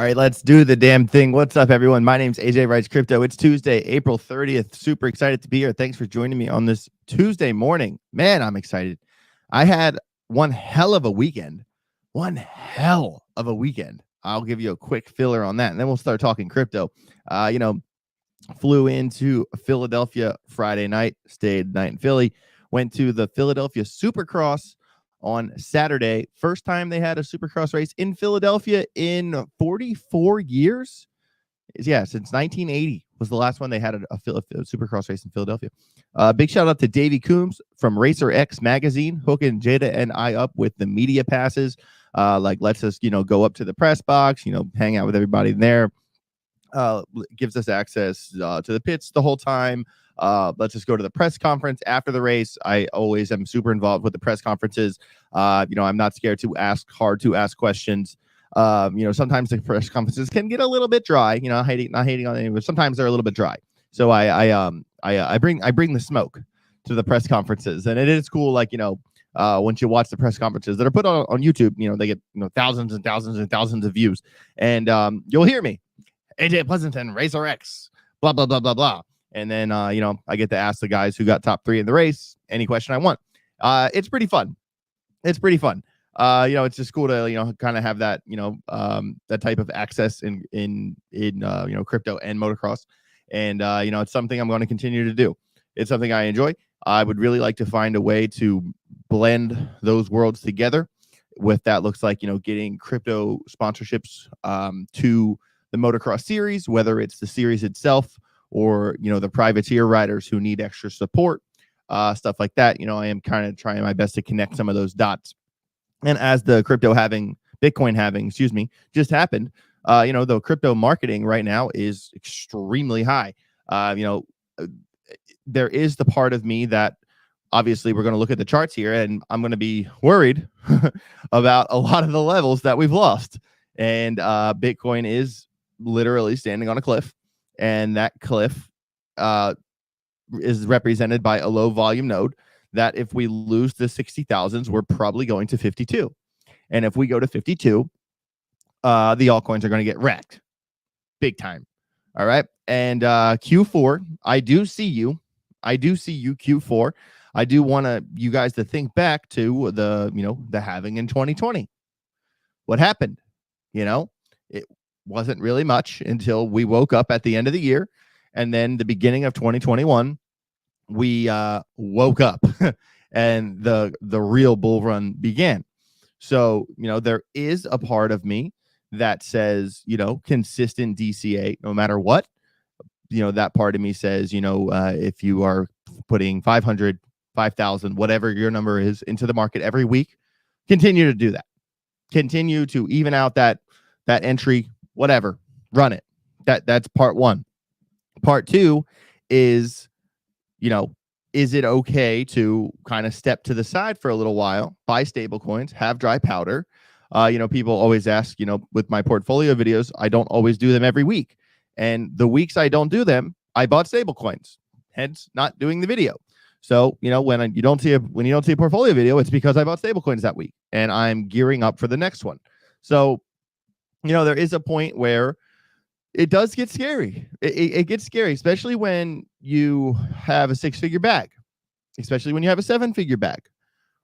right, let's do the damn thing. What's up, everyone? My name's AJ Writes Crypto. It's Tuesday, April 30th. Super excited to be here. Thanks for joining me on this Tuesday morning. Man, I'm excited. I had one hell of a weekend. One hell of a weekend. I'll give you a quick filler on that, and then we'll start talking crypto. Flew into Philadelphia Friday night, stayed the night in Philly, went to the Philadelphia Supercross on Saturday. First time they had a Supercross race in Philadelphia in 44 years. Yeah, since 1980 was the last one they had a Supercross race in Philadelphia. Big shout out to Davey Coombs from Racer X magazine, hooking Jada and I up with the media passes. Lets us, go up to the press box, hang out with everybody there. Gives us access to the pits the whole time. Let's just go to the press conference after the race. I always am super involved with the press conferences. I'm not scared to ask hard to ask questions. Sometimes the press conferences can get a little bit dry. Not hating on anyone, but sometimes they're a little bit dry. So I bring the smoke to the press conferences, and it is cool. Once you watch the press conferences that are put on YouTube, they get thousands and thousands and thousands of views, and you'll hear me, AJ Pleasanton, Racer X, blah blah blah blah blah. And then, I get to ask the guys who got top 3 in the race any question I want. It's pretty fun. It's just cool to, kind of have that, that type of access in crypto and motocross. And, it's something I'm going to continue to do. It's something I enjoy. I would really like to find a way to blend those worlds together. With that looks like, getting crypto sponsorships to the motocross series, whether it's the series itself, or the privateer riders who need extra support, stuff like that. I am kind of trying my best to connect some of those dots. And as the Bitcoin halving, just happened, the crypto marketing right now is extremely high. There is the part of me that obviously we're going to look at the charts here, and I'm going to be worried about a lot of the levels that we've lost. And Bitcoin is literally standing on a cliff. And that cliff is represented by a low volume node that if we lose the 60,000s, we're probably going to 52. And if we go to 52, the altcoins are going to get wrecked big time. All right. And Q4, I do see you, Q4. I do want you guys to think back to the halving in 2020. What happened? It wasn't really much until we woke up at the end of the year, and then the beginning of 2021 we woke up and the real bull run began. So there is a part of me that says consistent DCA no matter what. That part of me says if you are putting 500, 5,000, whatever your number is, into the market every week, continue to do that. Continue to even out that entry, whatever, run it. That's part one. Part two is, is it okay to kind of step to the side for a little while, buy stable coins, have dry powder? People always ask, with my portfolio videos, I don't always do them every week. And the weeks I don't do them, I bought stable coins, hence not doing the video. So, when you don't see a portfolio video, it's because I bought stable coins that week and I'm gearing up for the next one. So, there is a point where it does get scary. It gets scary, especially when you have a 6-figure bag, especially when you have a 7-figure bag,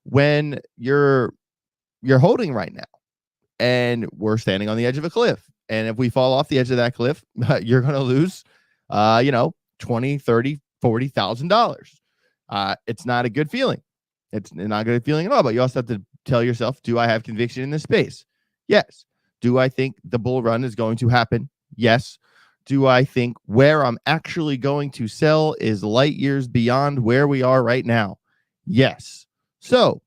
when you're holding right now and we're standing on the edge of a cliff. And if we fall off the edge of that cliff, you're going to lose, $20,000, $30,000, $40,000. It's not a good feeling. It's not a good feeling at all. But you also have to tell yourself, do I have conviction in this space? Yes. Do I think the bull run is going to happen? Yes. Do I think where I'm actually going to sell is light years beyond where we are right now? Yes. So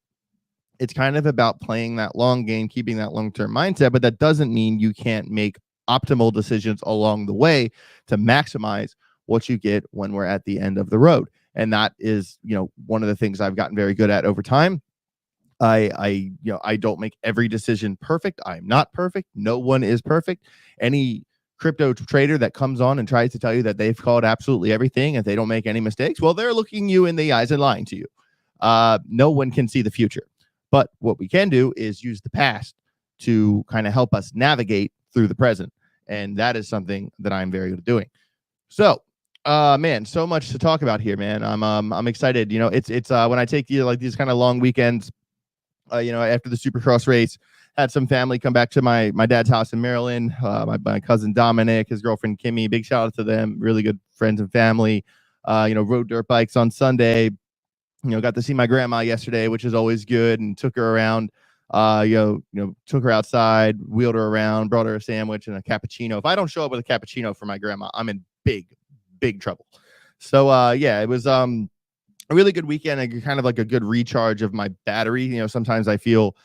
it's kind of about playing that long game, keeping that long-term mindset, but that doesn't mean you can't make optimal decisions along the way to maximize what you get when we're at the end of the road. And that is, one of the things I've gotten very good at over time. I don't make every decision perfect. I'm not perfect. No one is perfect. Any crypto trader that comes on and tries to tell you that they've called absolutely everything and they don't make any mistakes, well, they're looking you in the eyes and lying to you. No one can see the future. But what we can do is use the past to kind of help us navigate through the present. and that is something that I'm very good at doing. So, man, so much to talk about here, man. I'm excited. You know, it's when I take like these kind of long weekends, you know, after the Supercross race, had some family come back to my dad's house in Maryland. My cousin Dominic, his girlfriend Kimmy, big shout out to them. Really good friends and family. You know, rode dirt bikes on Sunday. You know, got to see my grandma yesterday, which is always good, and took her around. You know, took her outside, wheeled her around, brought her a sandwich and a cappuccino. If I don't show up with a cappuccino for my grandma, I'm in big trouble. So yeah, it was a really good weekend, and kind of like a good recharge of my battery. You know, sometimes I feel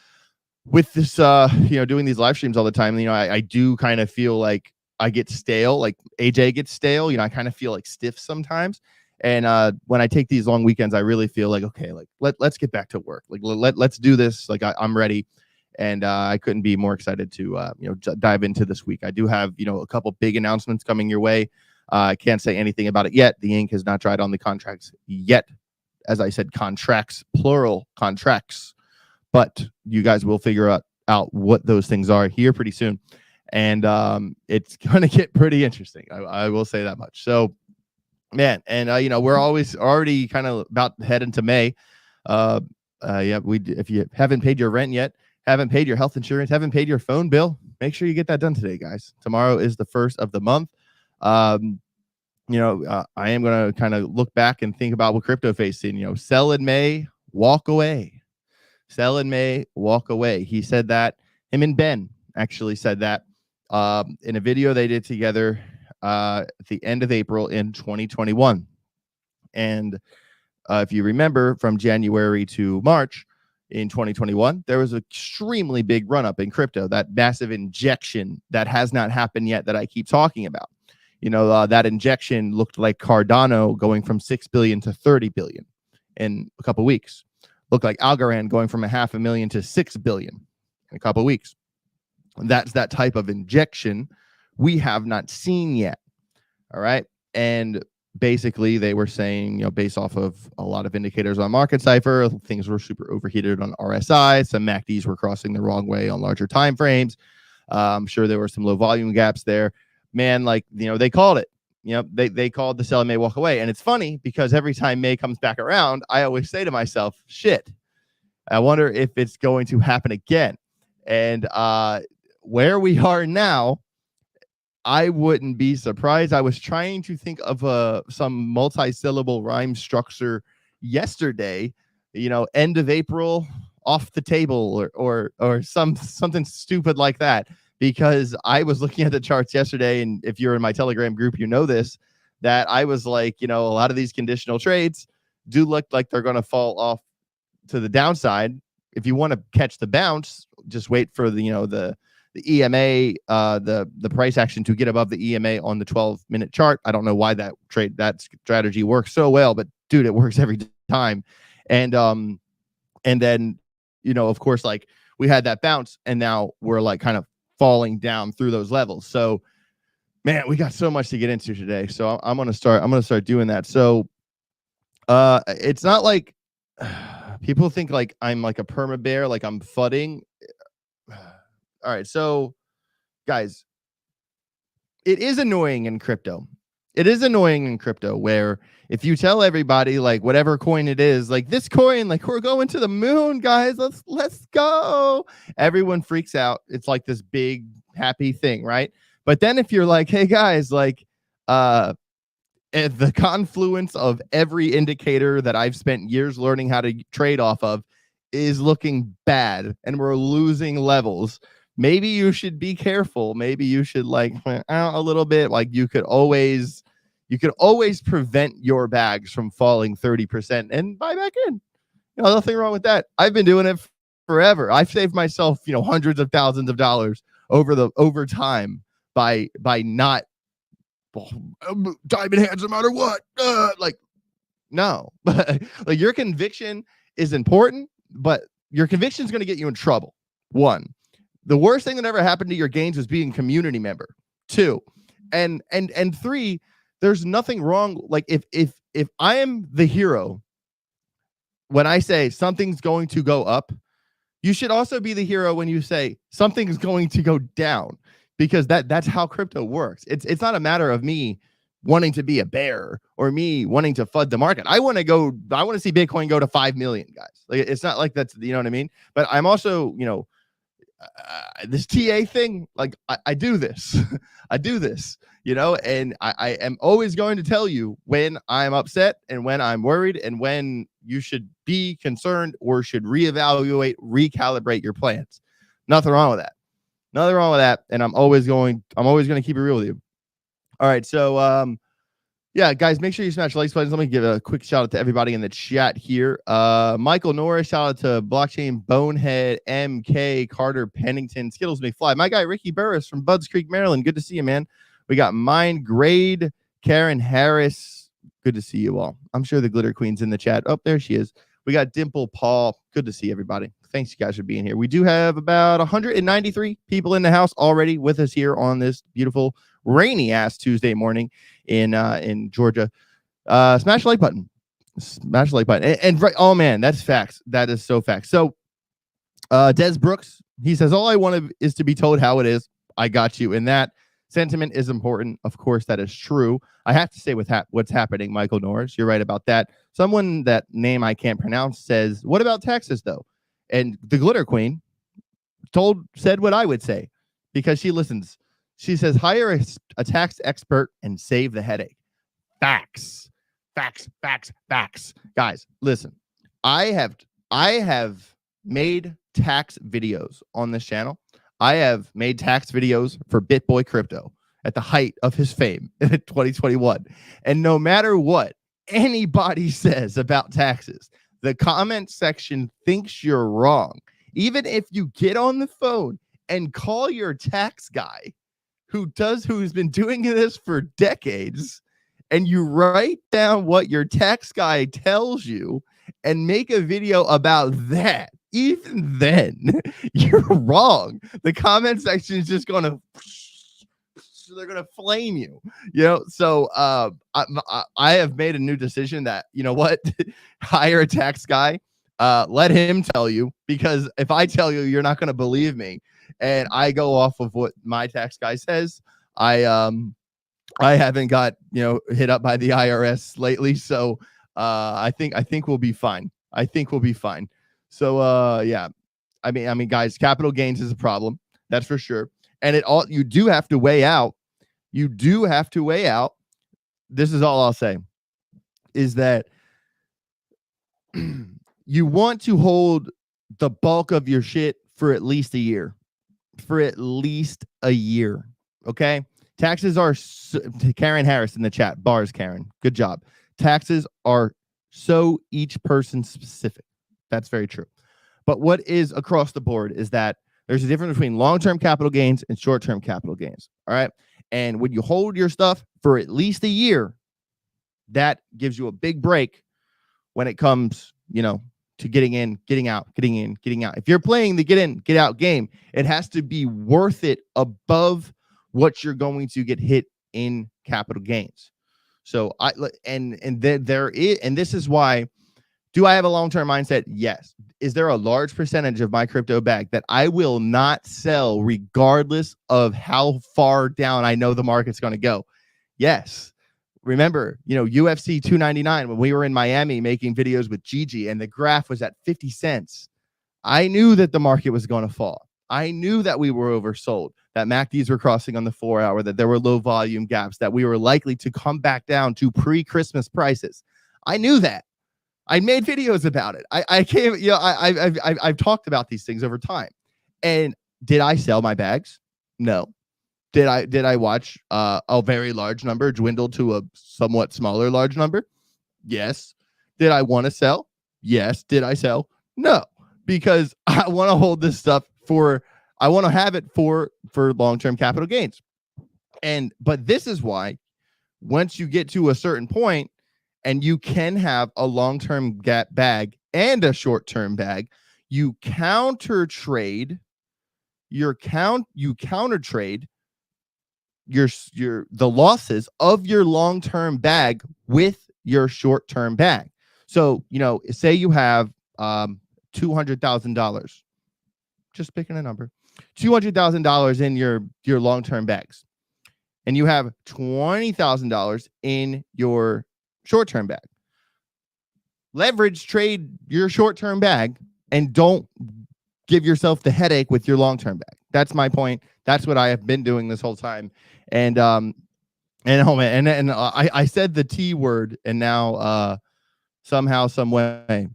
with this you know, doing these live streams all the time, you know, I do kind of feel like I get stale, like AJ gets stale. You know, I kind of feel like stiff sometimes. And when I take these long weekends, I really feel like, okay, like let's get back to work. Like let's do this. Like I'm ready. And I couldn't be more excited to you know, dive into this week. I do have, you know, a couple big announcements coming your way. I can't say anything about it yet. The ink has not dried on the contracts yet. As I said, contracts, plural contracts. But you guys will figure out what those things are here pretty soon. And it's going to get pretty interesting. I will say that much. So, man, and you know, we're already kind of about to head into May. Yeah, if you haven't paid your rent yet, haven't paid your health insurance, haven't paid your phone bill, make sure you get that done today, guys. Tomorrow is the 1st of the month. You know, I am going to kind of look back and think about what crypto faced in. You know, sell in May, walk away. Sell in May, walk away. He said that. Him and Ben actually said that in a video they did together at the end of April in 2021. And if you remember, from January to March in 2021, there was an extremely big run up in crypto, that massive injection that has not happened yet that I keep talking about. You know, that injection looked like Cardano going from 6 billion to 30 billion in a couple of weeks. Looked like Algorand going from 500,000 to 6 billion in a couple of weeks. That's that type of injection we have not seen yet. All right. And basically they were saying, you know, based off of a lot of indicators on Market Cypher, things were super overheated on RSI. Some MACDs were crossing the wrong way on larger time frames. I'm sure there were some low volume gaps there. Man, like, you know, they called it. You know, they called the sell in May, walk away. And it's funny because every time May comes back around, I always say to myself, shit, I wonder if it's going to happen again. And where we are now, I wouldn't be surprised. I was trying to think of some multi-syllable rhyme structure yesterday, you know, end of April, off the table, or something stupid like that. Because I was looking at the charts yesterday, and if you're in my Telegram group, you know this, that I was like, you know, a lot of these conditional trades do look like they're going to fall off to the downside. If you want to catch the bounce, just wait for the, you know, the EMA, the price action to get above the EMA on the 12-minute chart. I don't know why that strategy works so well, but dude, it works every time. And then, you know, of course, like we had that bounce, and now we're like kind of falling down through those levels. So, man, we got so much to get into today. So I'm gonna start doing that. So, it's not like people think like I'm like a perma bear, like I'm fudding. All right, so guys, it is annoying in crypto. It is annoying in crypto where if you tell everybody like whatever coin it is, like this coin, like we're going to the moon, guys, let's go. Everyone freaks out. It's like this big happy thing, right? But then if you're like, hey guys, like at the confluence of every indicator that I've spent years learning how to trade off of is looking bad and we're losing levels, maybe you should be careful. Maybe you should like out a little bit. Like you could always prevent your bags from falling 30% and buy back in. You know, nothing wrong with that. I've been doing it forever. I've saved myself, you know, hundreds of thousands of dollars over time by not diamond hands no matter what. Like, no, but like your conviction is important, but your conviction is going to get you in trouble. One, the worst thing that ever happened to your gains was being a community member. Two, and three, there's nothing wrong. Like if I am the hero, when I say something's going to go up, you should also be the hero when you say something's going to go down. because that's how crypto works. It's not a matter of me wanting to be a bear or me wanting to FUD the market. I want to see Bitcoin go to 5 million, guys. Like, it's not like that's, you know what I mean? But I'm also, this TA thing, like I do this, I do this, and I am always going to tell you when I'm upset and when I'm worried and when you should be concerned or should reevaluate, recalibrate your plans. Nothing wrong with that. Nothing wrong with that. And I'm always going to keep it real with you. All right. So, yeah, guys, make sure you smash the likes buttons. Let me give a quick shout out to everybody in the chat here. Michael Norris, shout out to Blockchain Bonehead, MK, Carter Pennington, Skittles McFly. My guy, Ricky Burris from Budds Creek, Maryland. Good to see you, man. We got Mind Grade, Karen Harris. Good to see you all. I'm sure the Glitter Queen's in the chat. Oh, there she is. We got Dimple Paul. Good to see everybody. Thanks, you guys, for being here. We do have about 193 people in the house already with us here on this beautiful rainy-ass Tuesday morning in Georgia. Smash the like button. Smash the like button. And right, oh, man, that's facts. That is so facts. So Des Brooks, he says, all I want is to be told how it is. I got you. And that sentiment is important. Of course, that is true. I have to say what's happening, Michael Norris. You're right about that. Someone, that name I can't pronounce, says, what about Texas, though? And the Glitter Queen said what I would say because she listens. She says, hire a tax expert and save the headache. Facts. Facts, facts, facts. Guys, listen. I have made tax videos on this channel. I have made tax videos for BitBoy Crypto at the height of his fame in 2021. And no matter what anybody says about taxes, the comment section thinks you're wrong. Even if you get on the phone and call your tax guy who's been doing this for decades, and you write down what your tax guy tells you and make a video about that, even then, you're wrong. The comment section is just going to, they're going to flame you, So I have made a new decision that, you know what, hire a tax guy, let him tell you, because if I tell you, you're not going to believe me. And I go off of what my tax guy says. I haven't got, hit up by the IRS lately. So I think we'll be fine. I think we'll be fine. So yeah, I mean, guys, capital gains is a problem. That's for sure. And you do have to weigh out. You do have to weigh out. This is all I'll say is that you want to hold the bulk of your shit for at least a year. For at least a year. Okay. Taxes are Karen Harris in the chat. Bars, Karen. Good job. Taxes are so each person specific. That's very true. But what is across the board is that there's a difference between long-term capital gains and short-term capital gains. All right. And when you hold your stuff for at least a year, that gives you a big break when it comes, to getting in, getting out, getting in, getting out. If you're playing the get in, get out game, it has to be worth it above what you're going to get hit in capital gains. So this is why, do I have a long-term mindset? Yes. Is there a large percentage of my crypto bag that I will not sell regardless of how far down I know the market's going to go? Yes. Remember, UFC 299, when we were in Miami making videos with Gigi and the graph was at 50 cents. I knew that the market was going to fall. I knew that we were oversold, that MACDs were crossing on the 4-hour, that there were low volume gaps, that we were likely to come back down to pre-Christmas prices. I knew that. I made videos about it. I've talked about these things over time. And did I sell my bags? No. Did I watch a very large number dwindle to a somewhat smaller large number? Yes. Did I want to sell? Yes. Did I sell? No, because I want to hold this stuff I want to have it for long-term capital gains. But this is why once you get to a certain point and you can have a long-term bag and a short-term bag, you counter trade the losses of your long-term bag with your short-term bag. So, say you have $200,000, just picking a number. $200,000 in your long-term bags, and you have $20,000 in your short-term bag. Leverage trade your short-term bag and don't give yourself the headache with your long-term bag. That's my point. That's what I have been doing this whole time. And oh man, and I said the T word, and now somehow, some way,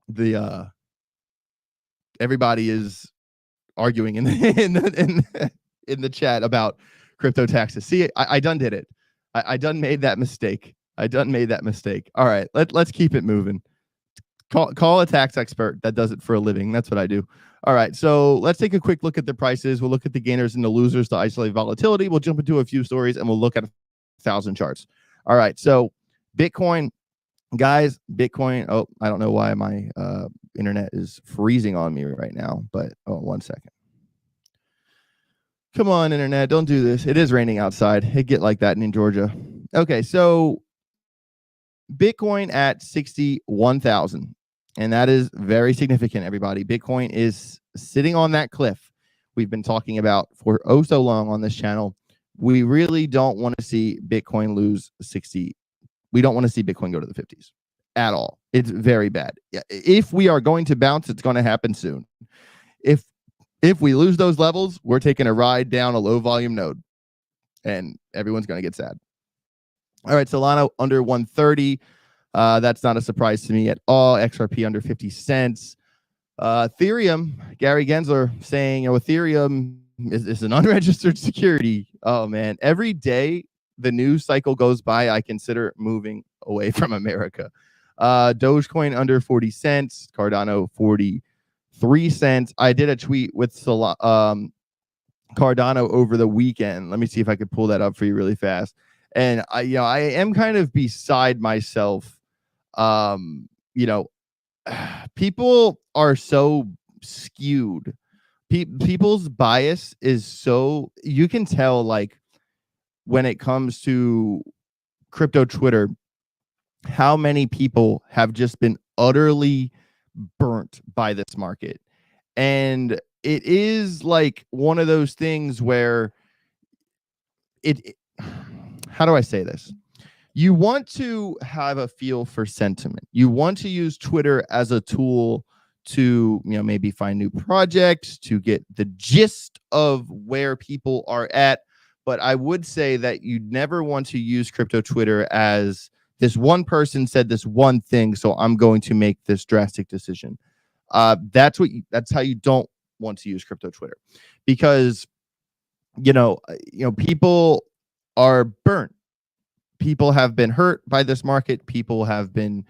the everybody is arguing in the chat about crypto taxes. See, I done did it. I done made that mistake. All right, let's keep it moving. Call a tax expert that does it for a living. That's what I do. All right, so let's take a quick look at the prices. We'll look at the gainers and the losers to isolate volatility. We'll jump into a few stories, and we'll look at 1,000 charts. All right, so Bitcoin, guys, Bitcoin. Oh, I don't know why my internet is freezing on me right now, but oh, 1 second. Come on, internet, don't do this. It is raining outside. It get like that in Georgia. Okay, so Bitcoin at 61,000, and that is very significant, everybody. Bitcoin is sitting on that cliff we've been talking about for oh so long on this channel. We really don't want to see Bitcoin lose 60. We don't want to see Bitcoin go to the 50s at all. It's very bad. If we are going to bounce, it's going to happen soon. If we lose those levels, we're taking a ride down a low volume node, and everyone's going to get sad. All right, Solana under 130. That's not a surprise to me at all. XRP under 50 cents. Ethereum, Gary Gensler saying, Ethereum is an unregistered security. Oh, man. Every day the news cycle goes by, I consider moving away from America. Dogecoin under 40 cents. Cardano 43 cents. I did a tweet with Cardano over the weekend. Let me see if I could pull that up for you really fast. And I am kind of beside myself. People are so skewed. People's bias is so, you can tell, like, when it comes to crypto Twitter, how many people have just been utterly burnt by this market. And it is like one of those things where how do I say this? You want to have a feel for sentiment. You want to use Twitter as a tool to, maybe find new projects, to get the gist of where people are at. But I would say that you never want to use crypto Twitter as this one person said this one thing, so I'm going to make this drastic decision. That's how you don't want to use crypto Twitter, because people are burnt. People have been hurt by this market. People have been,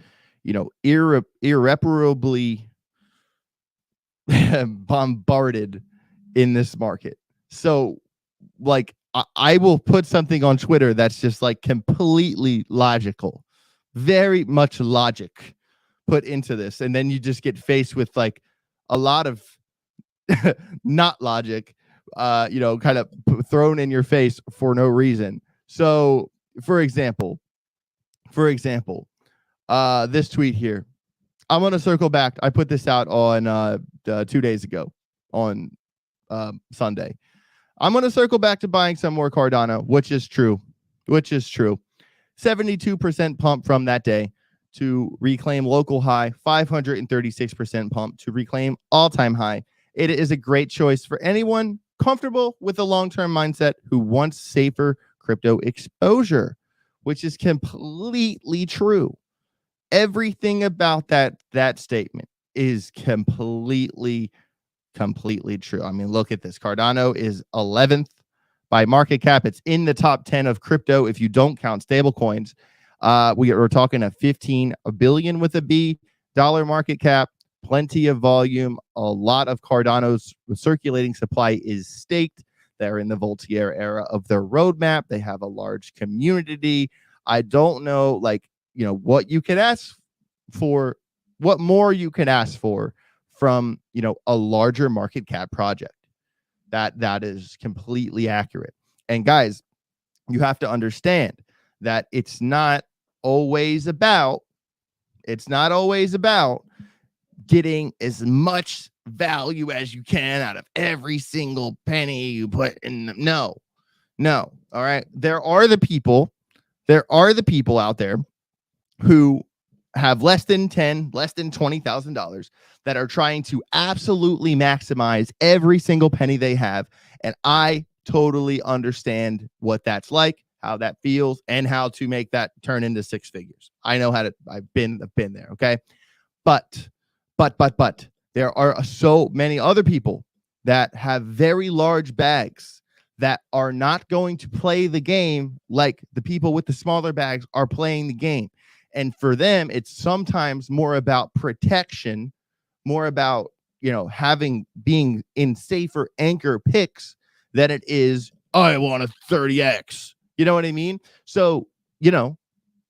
irreparably bombarded in this market. So, like, I will put something on Twitter that's just like completely logical, very much logic put into this, and then you just get faced with like a lot of not logic, kind of thrown in your face for no reason. So, for example, this tweet here, I'm going to circle back. I put this out on 2 days ago on Sunday. I'm going to circle back to buying some more Cardano, which is true. 72% pump from that day to reclaim local high, 536% pump to reclaim all-time high. It is a great choice for anyone comfortable with a long-term mindset who wants safer crypto exposure, which is completely true. Everything about that statement is completely true. I mean, look at this. Cardano is 11th by market cap. It's in the top 10 of crypto if you don't count stable coins. We're talking a $15 billion with a B dollar market cap, plenty of volume. A lot of Cardano's circulating supply is staked. They're in the Voltaire era of their roadmap. They have a large community. I don't know, what you can ask for, what more you can ask for from, a larger market cap project. That is completely accurate. And guys, you have to understand that it's not always about getting as much value as you can out of every single penny you put in. No. All right. There are the people out there who have less than $20,000 that are trying to absolutely maximize every single penny they have. And I totally understand what that's like, how that feels, and how to make that turn into six figures. I know how to, I've been there. Okay. But there are so many other people that have very large bags that are not going to play the game like the people with the smaller bags are playing the game. And for them, it's sometimes more about protection, more about, being in safer anchor picks than it is, I want a 30x. You know what I mean? So,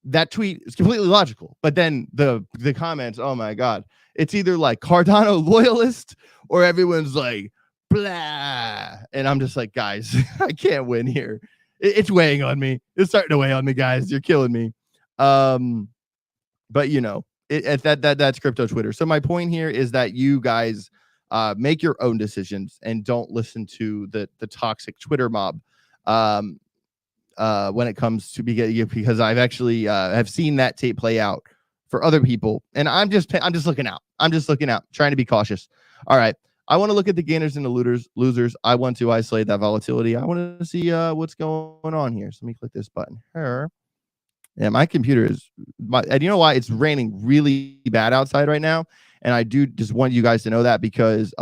that tweet is completely logical. But then the comments, oh my God, it's either like Cardano loyalist or everyone's like, blah. And I'm just like, guys, I can't win here. It's weighing on me. It's starting to weigh on me, guys. You're killing me. But that's crypto Twitter. So my point here is that you guys make your own decisions and don't listen to the toxic Twitter mob when it comes to because I've actually have seen that tape play out for other people, and I'm just looking out. Trying to be cautious. All right. I want to look at the gainers and the losers. I want to isolate that volatility. I want to see what's going on here. So let me click this button here. Yeah, my computer and you know why? It's raining really bad outside right now. And I do just want you guys to know that because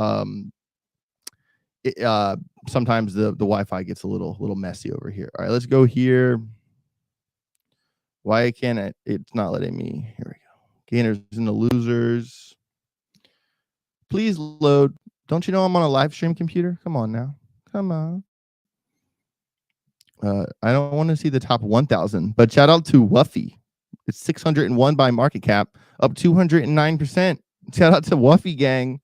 sometimes the Wi-Fi gets a little messy over here. All right, let's go here. Why can't it? It's not letting me. Here we go. Gainers and the losers. Please load. Don't you know I'm on a live stream computer? Come on now. Come on. I don't want to see the top 1,000, but shout out to Wuffy. It's 601 by market cap, up 209%. Shout out to Wuffy gang.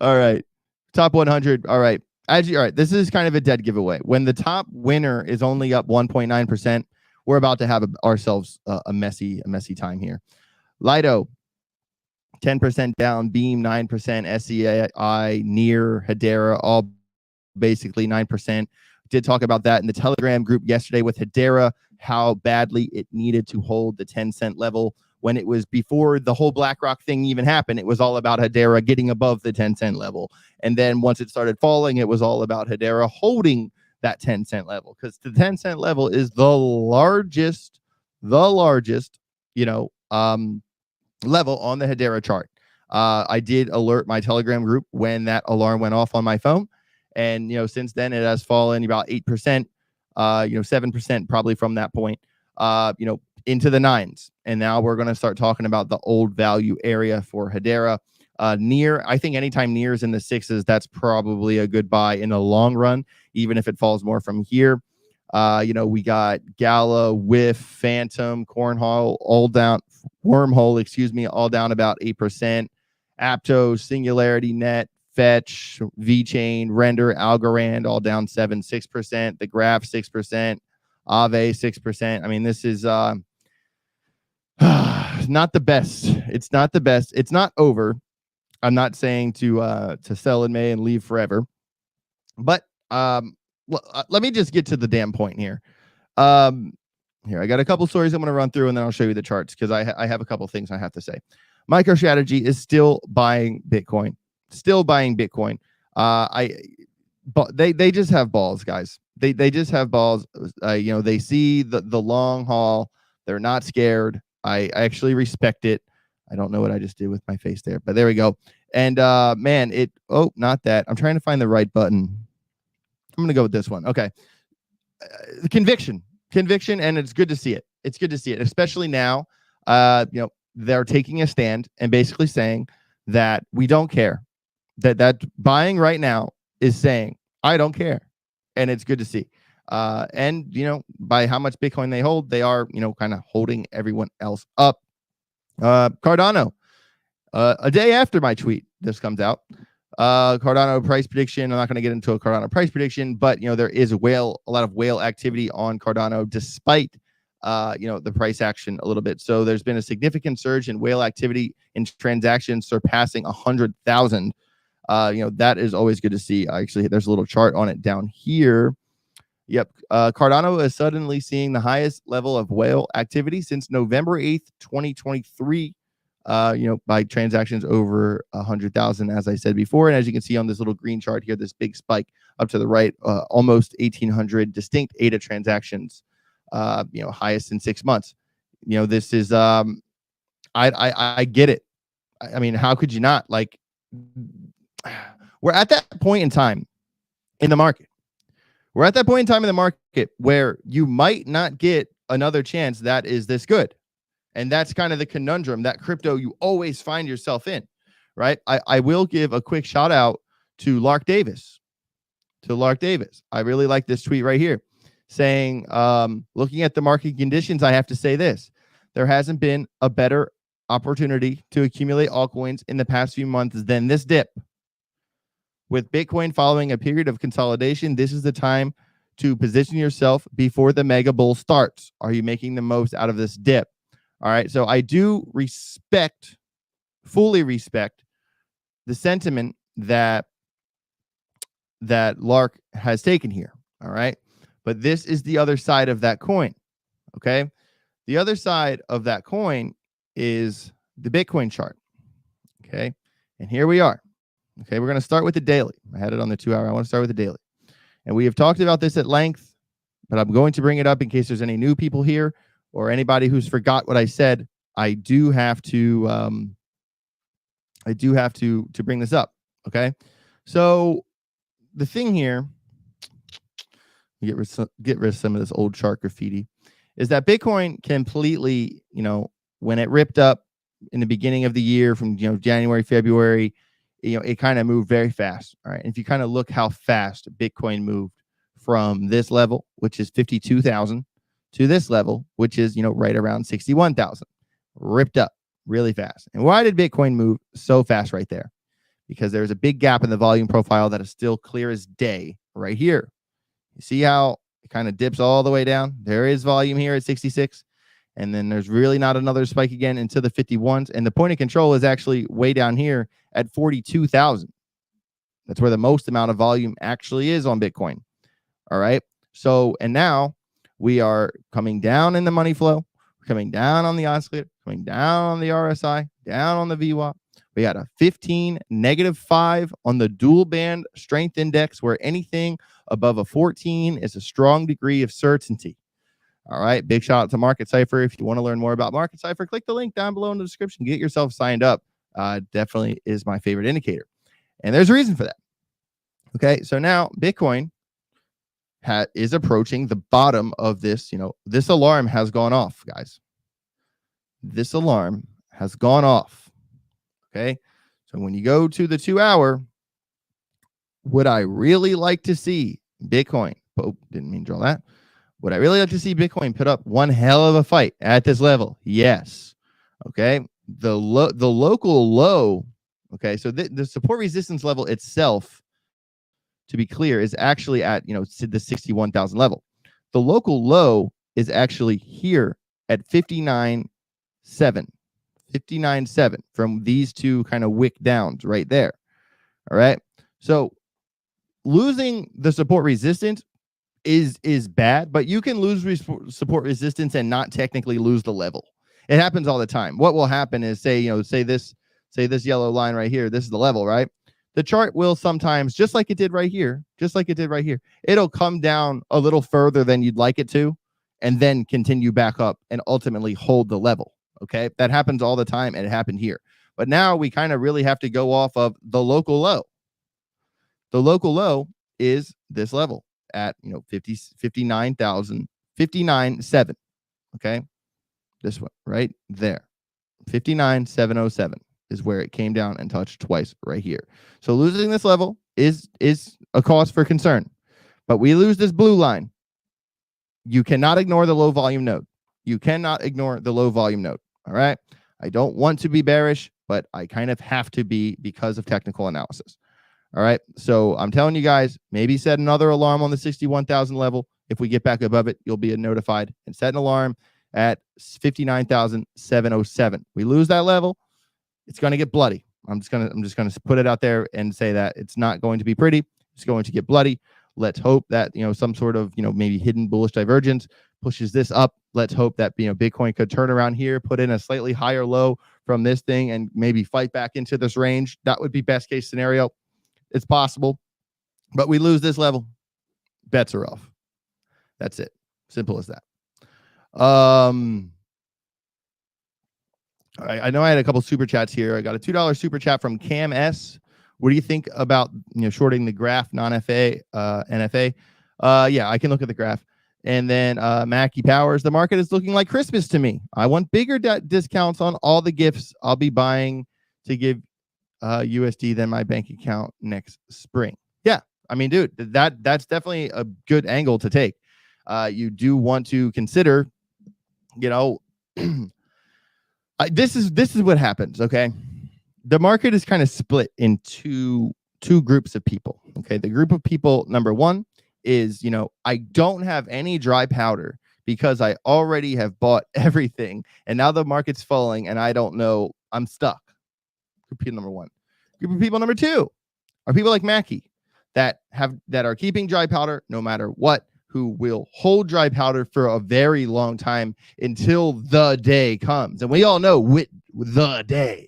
All right. Top 100. All right. All right. This is kind of a dead giveaway. When the top winner is only up 1.9%, we're about to have ourselves a messy time here. Lido, 10% down. Beam, 9%. SEI, Near, Hedera, all basically 9%. Did talk about that in the Telegram group yesterday with Hedera, how badly it needed to hold the 10-cent level when it was before the whole BlackRock thing even happened. It was all about Hedera getting above the 10-cent level. And then once it started falling, it was all about Hedera holding that 10-cent level because the 10-cent level is the largest, level on the Hedera chart. I did alert my Telegram group when that alarm went off on my phone. And, since then it has fallen about 8%, 7% probably from that point, into the nines. And now we're going to start talking about the old value area for Hedera. Near, I think anytime Near is in the sixes, that's probably a good buy in the long run, even if it falls more from here. We got Gala, Whiff, Phantom, Wormhole, all down about 8%. Aptos, Singularity, Net, Fetch, VeChain, Render, Algorand, all down 6%. The Graph, 6%. Aave, 6%. I mean, this is not the best. It's not the best. It's not over. I'm not saying to sell in May and leave forever. But let me just get to the damn point here. Here, I got a couple stories I'm going to run through, and then I'll show you the charts because I have a couple things I have to say. MicroStrategy is still buying Bitcoin. But they just have balls, guys. They just have balls. They see the long haul. They're not scared. I actually respect it. I don't know what I just did with my face there, but there we go. And not that. I'm trying to find the right button. I'm gonna go with this one. Okay. Conviction, and it's good to see it. It's good to see it, especially now. They're taking a stand and basically saying that we don't care. That buying right now is saying I don't care, and it's good to see. And by how much Bitcoin they hold, they are kind of holding everyone else up. Cardano, a day after my tweet, this comes out. Cardano price prediction. I'm not going to get into a Cardano price prediction, but there is a lot of whale activity on Cardano, despite the price action a little bit. So there's been a significant surge in whale activity in transactions surpassing 100,000. That is always good to see. Actually, there's a little chart on it down here. Yep. Cardano is suddenly seeing the highest level of whale activity since November 8th, 2023. By transactions over 100,000, as I said before. And as you can see on this little green chart here, this big spike up to the right, almost 1,800 distinct ADA transactions, highest in 6 months. This is, I get it. I mean, how could you not? Like, we're at that point in time in the market. We're at that point in time in the market where you might not get another chance that is this good. And that's kind of the conundrum that crypto you always find yourself in, right? I will give a quick shout out to Lark Davis. I really like this tweet right here saying, looking at the market conditions, I have to say this. There hasn't been a better opportunity to accumulate altcoins in the past few months than this dip. With Bitcoin following a period of consolidation, this is the time to position yourself before the mega bull starts. Are you making the most out of this dip? All right. So I do fully respect the sentiment that Lark has taken here. All right. But this is the other side of that coin. Okay. The other side of that coin is the Bitcoin chart. Okay. And here we are. Okay, we're going to start with the daily. I had it on the 2 hour. I want to start with the daily. And we have talked about this at length, but I'm going to bring it up in case there's any new people here or anybody who's forgot what I said. I do have to bring this up. Okay. So the thing here, get rid of some of this old chart graffiti, is that Bitcoin completely, when it ripped up in the beginning of the year from January, February, it kind of moved very fast. All right. And if you kind of look how fast Bitcoin moved from this level, which is 52,000, to this level, which is, right around 61,000, ripped up really fast. And why did Bitcoin move so fast right there? Because there's a big gap in the volume profile that is still clear as day right here. You see how it kind of dips all the way down? There is volume here at 66. And then there's really not another spike again into the 51s. And the point of control is actually way down here at 42,000. That's where the most amount of volume actually is on Bitcoin. All right. So, and now we are coming down in the money flow, coming down on the oscillator, coming down on the RSI, down on the VWAP. We got a 15, -5 on the dual band strength index, where anything above a 14 is a strong degree of certainty. All right. Big shout out to Market Cypher. If you want to learn more about Market Cypher, click the link down below in the description. Get yourself signed up. Definitely is my favorite indicator. And there's a reason for that. Okay. So now Bitcoin is approaching the bottom of this. This alarm has gone off, guys. This alarm has gone off. Okay. So when you go to the 2 hour, would I really like to see Bitcoin? Oh, didn't mean to draw that. Would I really like to see Bitcoin put up one hell of a fight at this level? Yes. Okay. The local low. Okay. So the support resistance level itself, to be clear, is actually at, the 61,000 level. The local low is actually here at 59.7. 59.7 from these two kind of wick downs right there. All right. So losing the support resistance is bad, but you can lose support resistance and not technically lose the level. It happens all the time. What will happen is say this yellow line right here, this is the level, right? The chart will sometimes, just like it did right here, it'll come down a little further than you'd like it to, and then continue back up and ultimately hold the level. Okay. That happens all the time, and it happened here. But now we kind of really have to go off of the local low. The local low is this level at 59,000, 59.7. Okay. This one right there. 59,707 is where it came down and touched twice right here. So losing this level is a cause for concern. But we lose this blue line. You cannot ignore the low volume node. You cannot ignore the low volume node. All right. I don't want to be bearish, but I kind of have to be because of technical analysis. All right. So I'm telling you guys, maybe set another alarm on the 61,000 level. If we get back above it, you'll be notified, and set an alarm at 59,707. We lose that level, it's going to get bloody. I'm just going to put it out there and say that it's not going to be pretty. It's going to get bloody. Let's hope that, some sort of, maybe hidden bullish divergence pushes this up. Let's hope that, Bitcoin could turn around here, put in a slightly higher low from this thing and maybe fight back into this range. That would be best case scenario. It's possible, but we lose this level. Bets are off. That's it. Simple as that. I know I had a couple super chats here. I got a $2 super chat from Cam S. What do you think about shorting the graph non-FA NFA? Yeah, I can look at the graph. And then Mackie Powers, the market is looking like Christmas to me. I want bigger discounts on all the gifts I'll be buying to give USD than my bank account next spring. Yeah, I mean, dude, that's definitely a good angle to take. You do want to consider, this is what happens. Okay, the market is kind of split into two groups of people. Okay, the group of people, number one, is I don't have any dry powder because I already have bought everything, and now the market's falling, and I don't know, I'm stuck. Group of people number one. Group of people number two are people like Mackie that are keeping dry powder no matter what, who will hold dry powder for a very long time until the day comes. And we all know the day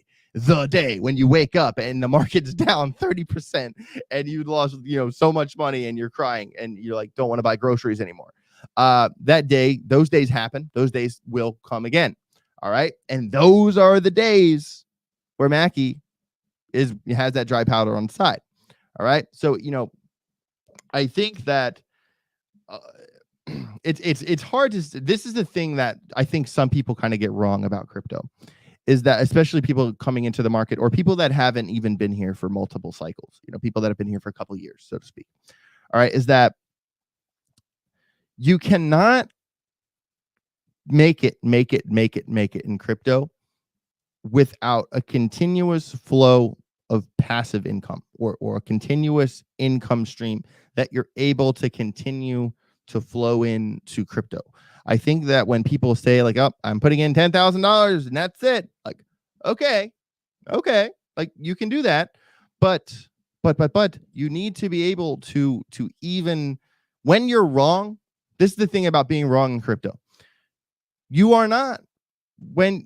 when you wake up and the market's down 30% and you lost, so much money and you're crying and you're like, don't want to buy groceries anymore. That day, those days happen. Those days will come again. All right. And those are the days where Mackie has that dry powder on the side. All right. So, I think that it's hard to, this is the thing that I think some people kind of get wrong about crypto, is that especially people coming into the market or people that haven't even been here for multiple cycles, people that have been here for a couple of years, so to speak. All right. Is that you cannot make it in crypto without a continuous flow of passive income or a continuous income stream that you're able to continue to flow into crypto. I think that when people say like, oh, I'm putting in $10,000 and that's it. Like, okay. Like you can do that, but you need to be able to even when you're wrong. This is the thing about being wrong in crypto. You are not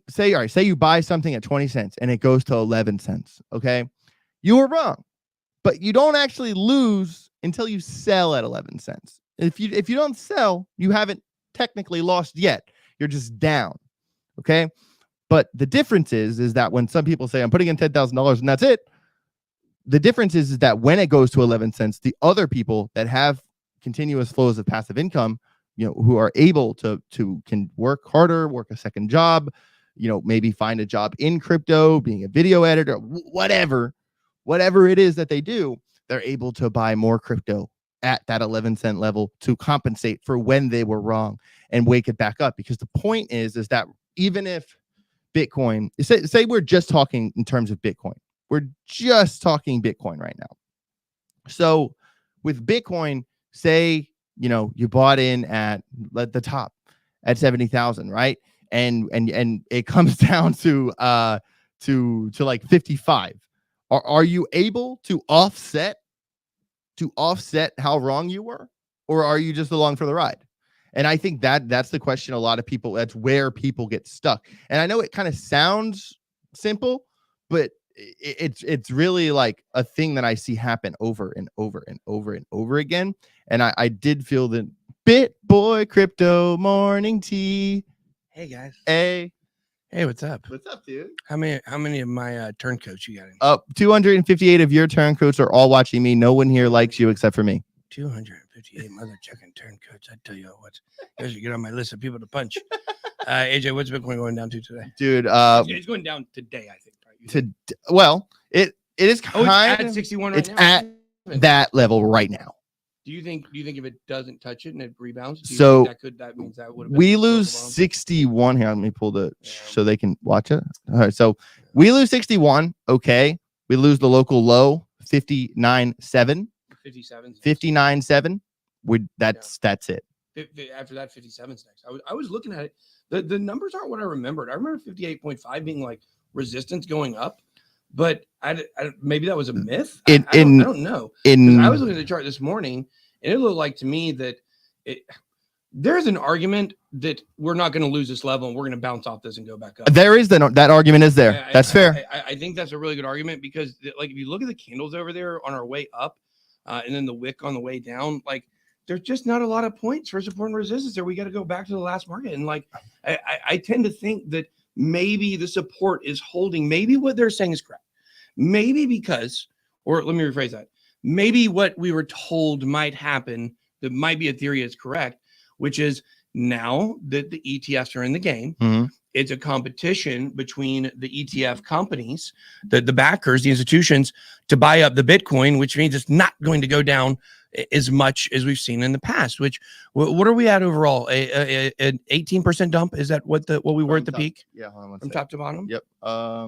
say you buy something at 20 cents and it goes to 11 cents. Okay. You were wrong, but you don't actually lose until you sell at 11 cents. If you don't sell, you haven't technically lost yet. You're just down. Okay. But the difference is that when some people say I'm putting in $10,000 and that's it, the difference is that when it goes to 11 cents, the other people that have continuous flows of passive income, who are able to can work harder, work a second job, maybe find a job in crypto, being a video editor, whatever it is that they do, they're able to buy more crypto at that 11 cent level to compensate for when they were wrong and wake it back up. Because the point is that even if Bitcoin, say we're just talking in terms of Bitcoin, we're just talking Bitcoin right now. So with Bitcoin, say, you bought in at the top at 70,000, right? And it comes down to like 55. Are you able to offset how wrong you were, or are you just along for the ride? And I think that's the question. A lot of people, that's where people get stuck. And I know it kind of sounds simple, but it's really like a thing that I see happen over and over and over and over again. And I did feel the BitBoy Crypto Morning Tea. Hey guys. Hey, what's up? What's up, dude? How many of my turncoats you got in? 258 of your turncoats are all watching me. No one here likes you except for me. 258 mother chucking turncoats. I tell you what, you guys get on my list of people to punch. AJ, what's Bitcoin going down to today? Dude, it's going down today, I think. Well, it is kind of at 61 right it's now. It's at that level right now. Do you think if it doesn't touch it and it rebounds, that means that would have been we lose 61 here? Let me pull so they can watch it. All right, so we lose 61. Okay, we lose the local low 59.7. 57. 59.7. That's it. After that, 57's next. I was looking at it. The numbers aren't what I remembered. I remember 58.5 being like resistance going up, but maybe that was a myth. I don't know. Because I was looking at the chart this morning, and it looked like to me that there's an argument that we're not going to lose this level and we're going to bounce off this and go back up. There is that argument is there. That's fair. I think that's a really good argument because like if you look at the candles over there on our way up and then the wick on the way down, like there's just not a lot of points for support and resistance there. We got to go back to the last market. And like I tend to think that maybe the support is holding. Maybe what they're saying is correct. Maybe because, or let me rephrase that. Maybe what we were told might happen, that might be a theory is correct, which is now that the ETFs are in the game, it's a competition between the ETF companies, the backers, the institutions, to buy up the Bitcoin, which means it's not going to go down as much as we've seen in the past. Which what are we at overall? An 18% dump? Is that what we were at the peak? Yeah, hold on from top to bottom. Yep. I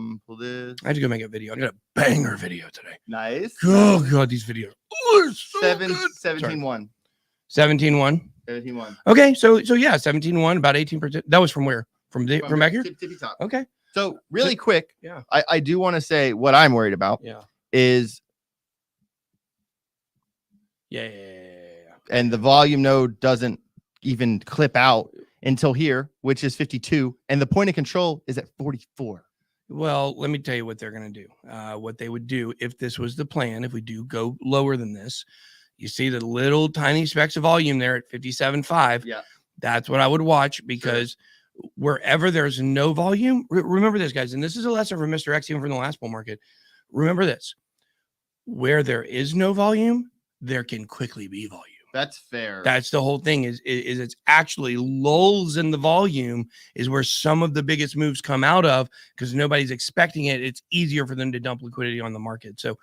had to go make a video. I got a banger video today. Nice. Oh god, these videos. Oh, so 17.1. 17.1. 17.1. Okay, so yeah, 17.1, about 18%. That was from where? From back here? Tippy top. Okay. So really quick, yeah. I do want to say what I'm worried about. Yeah. Is yeah. And the volume node doesn't even clip out until here, which is 52, and the point of control is at 44. Well, let me tell you what they're going to do. What they would do if this was the plan, if we do go lower than this, you see the little tiny specks of volume there at 57.5. Yeah. That's what I would watch because wherever there's no volume, remember this, guys, and this is a lesson from Mr. X, even from the last bull market. Remember this, where there is no volume, there can quickly be volume. That's fair. That's the whole thing is it's actually lulls in the volume is where some of the biggest moves come out of because nobody's expecting it. It's easier for them to dump liquidity on the market. So,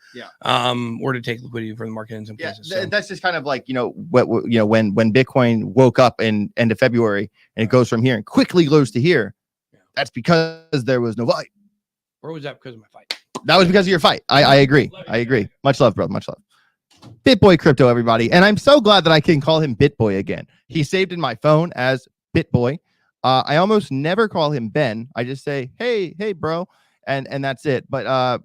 or to take liquidity from the market in some cases. So. That's just kind of like, when Bitcoin woke up in end of February and it goes from here and quickly goes to here. Yeah. That's because there was no volume. Or was that because of my fight? That was because of your fight. I agree. I agree. Much love, bro. Much love. BitBoy Crypto, everybody. And I'm so glad that I can call him BitBoy again. He's saved in my phone as BitBoy. I almost never call him Ben. I just say, hey, bro. And that's it. But,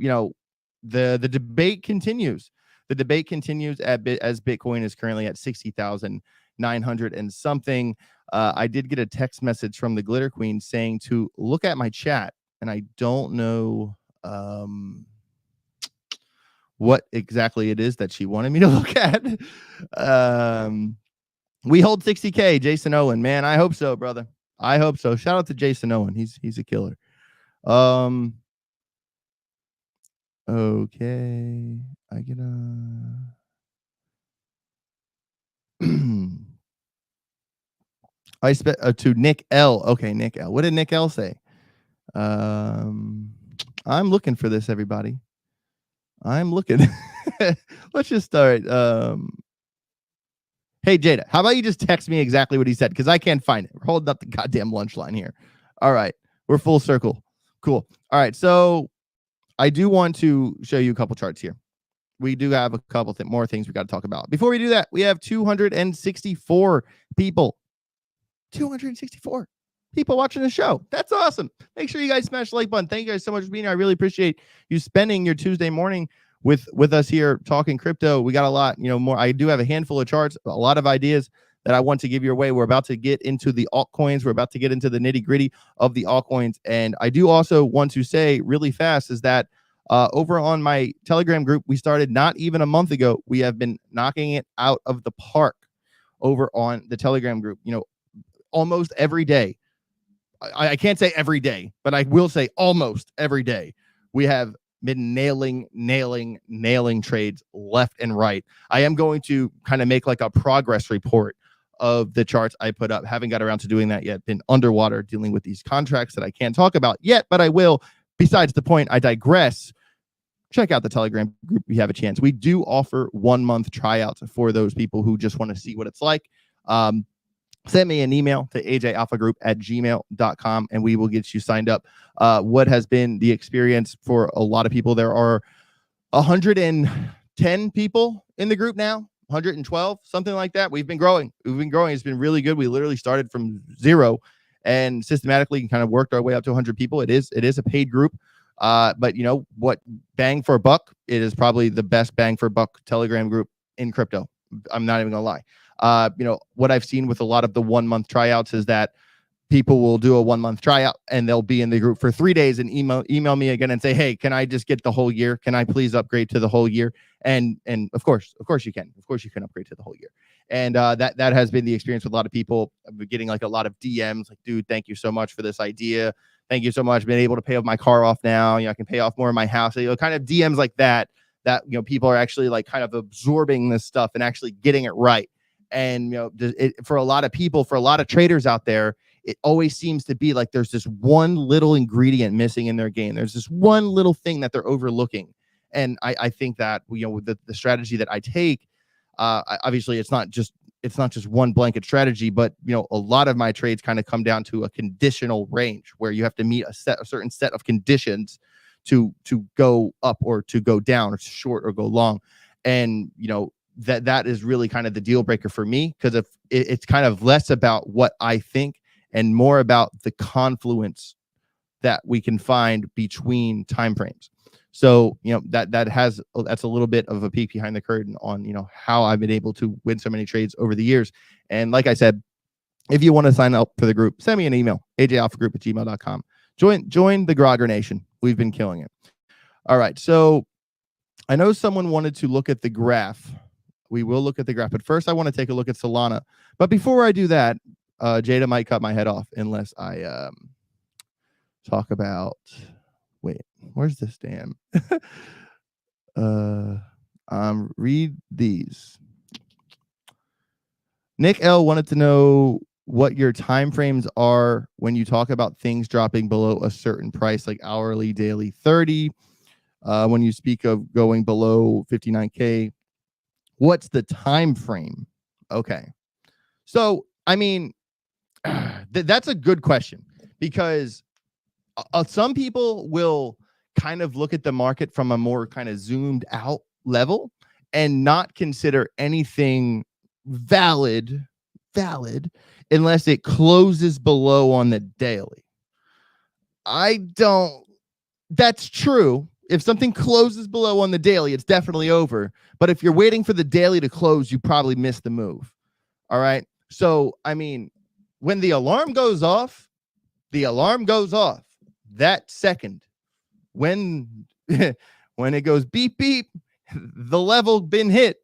the debate continues. The debate continues as Bitcoin is currently at 60,900 and something. I did get a text message from the Glitter Queen saying to look at my chat. And I don't know what exactly it is that she wanted me to look at. We hold 60K, Jason Owen. Man, I hope so, brother. I hope so. Shout out to Jason Owen. He's a killer. Okay. I get I spent to Nick L. Okay, Nick L. What did Nick L say? I'm looking for this, everybody. I'm looking. Let's just start. Hey, Jada, how about you just text me exactly what he said? Because I can't find it. We're holding up the goddamn lunch line here. All right. We're full circle. Cool. All right. So I do want to show you a couple charts here. We do have a couple more things we got to talk about. Before we do that, we have 264 people. 264 people watching the show. That's awesome. Make sure you guys smash the like button. Thank you guys so much for being here. I really appreciate you spending your Tuesday morning with us here talking crypto. We got a lot, more. I do have a handful of charts, a lot of ideas that I want to give your way. We're about to get into the altcoins. We're about to get into the nitty gritty of the altcoins. And I do also want to say really fast is that over on my Telegram group, we started not even a month ago. We have been knocking it out of the park over on the Telegram group, almost every day. I can't say every day, but I will say almost every day. We have been nailing trades left and right. I am going to kind of make like a progress report of the charts I put up. Haven't got around to doing that yet. Been underwater dealing with these contracts that I can't talk about yet, but I will. Besides the point, I digress. Check out the Telegram group if you have a chance. We do offer 1 month tryouts for those people who just want to see what it's like. Send me an email to ajalphagroup@gmail.com and we will get you signed up. What has been the experience for a lot of people? There are 110 people in the group now. 112, something like that. We've been growing. It's been really good. We literally started from 0 and systematically kind of worked our way up to 100 people. It is a paid group. But you know what, bang for a buck, it is probably the best bang for buck Telegram group in crypto. I'm not even gonna lie. You know, what I've seen with a lot of the 1 month tryouts is that people will do a 1 month tryout and they'll be in the group for 3 days and email me again and say, hey, can I just get the whole year? Can I please upgrade to the whole year? And of course you can. Of course you can upgrade to the whole year. And that has been the experience with a lot of people. I've been getting like a lot of DMs like, dude, thank you so much for this idea. Thank you so much. Been able to pay off my car off now. You know, I can pay off more of my house. You know, kind of DMs like that, you know, people are actually like kind of absorbing this stuff and actually getting it right. And, you know, for a lot of people, for a lot of traders out there, it always seems to be like there's this one little ingredient missing in their game. There's this one little thing that they're overlooking. And I think that, you know, the strategy that I take, obviously it's not just one blanket strategy, but, you know, a lot of my trades kind of come down to a conditional range where you have to meet a certain set of conditions to go up or to go down or to short or go long. And, you know, that is really kind of the deal breaker for me, because if it's kind of less about what I think and more about the confluence that we can find between timeframes. So, you know, that's a little bit of a peek behind the curtain on, you know, how I've been able to win so many trades over the years. And like I said, if you want to sign up for the group, send me an email, ajalphagroup@gmail.com. Join the Grogger Nation. We've been killing it. All right. So I know someone wanted to look at the graph. We will look at the graph, but first I want to take a look at Solana. But before I do that, Jada might cut my head off unless I talk about, wait, where's this damn? Read these. Nick L wanted to know what your time frames are when you talk about things dropping below a certain price, like hourly, daily, 30. When you speak of going below 59K, what's the time frame? Okay. So, I mean, that's a good question, because some people will kind of look at the market from a more kind of zoomed out level and not consider anything valid unless it closes below on the daily. That's true. If something closes below on the daily, it's definitely over. But if you're waiting for the daily to close, you probably missed the move. All right. So, I mean, when the alarm goes off, that second. When it goes beep, beep, the level been hit,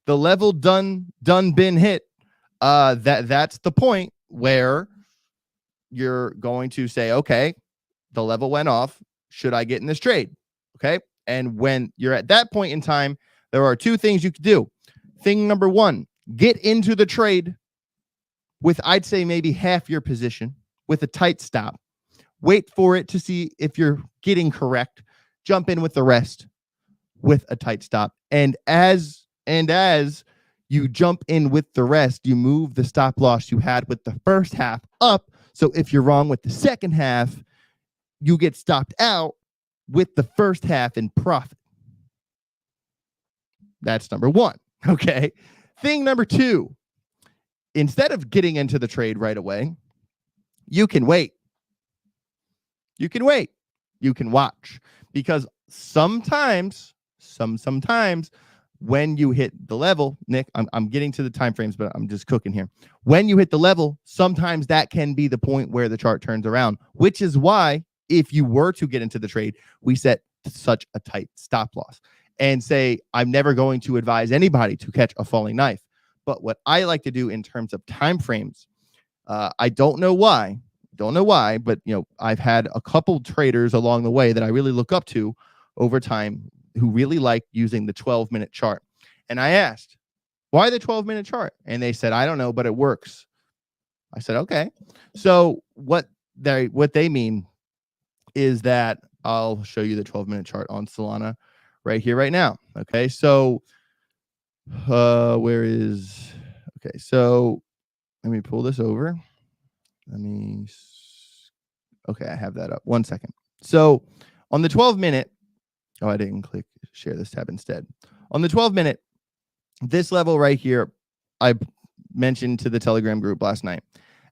the level done been hit. That's the point where you're going to say, okay, the level went off. Should I get in this trade? Okay. And when you're at that point in time, there are two things you could do. Thing number one, get into the trade with, I'd say, maybe half your position with a tight stop. Wait for it to see if you're getting correct. Jump in with the rest with a tight stop. And as you jump in with the rest, you move the stop loss you had with the first half up. So if you're wrong with the second half, you get stopped out with the first half in profit. That's number one. Okay. Thing number two, instead of getting into the trade right away, you can wait. You can watch, because sometimes when you hit the level, Nick, I'm getting to the time frames, but I'm just cooking here. When you hit the level, sometimes that can be the point where the chart turns around, which is why if you were to get into the trade, we set such a tight stop loss and say, I'm never going to advise anybody to catch a falling knife. But what I like to do in terms of time frames, I don't know why, but you know, I've had a couple traders along the way that I really look up to over time who really like using the 12-minute chart. And I asked, why the 12-minute chart? And they said, I don't know, but it works. I said, okay. So what they mean is that I'll show you the 12-minute chart on Solana right here, right now. Okay. So okay. So let me pull this over. Okay, I have that up. 1 second. So on the 12-minute, I didn't click share this tab instead. On the 12-minute, this level right here, I mentioned to the Telegram group last night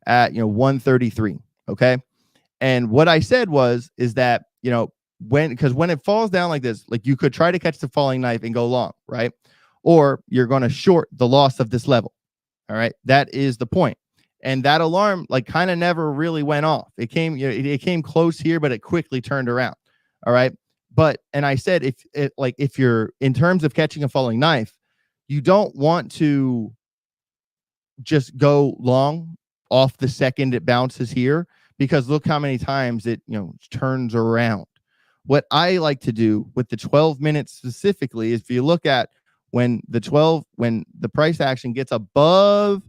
at 133. Okay. And what I said is that, because when it falls down like this, like you could try to catch the falling knife and go long, right? Or you're going to short the loss of this level. All right. That is the point. And that alarm like kind of never really went off. It came, it came close here, but it quickly turned around. All right. But, and I said, if you're in terms of catching a falling knife, you don't want to just go long off the second it bounces here, because look how many times it turns around. What I like to do with the 12 minutes specifically is, if you look at when the price action gets above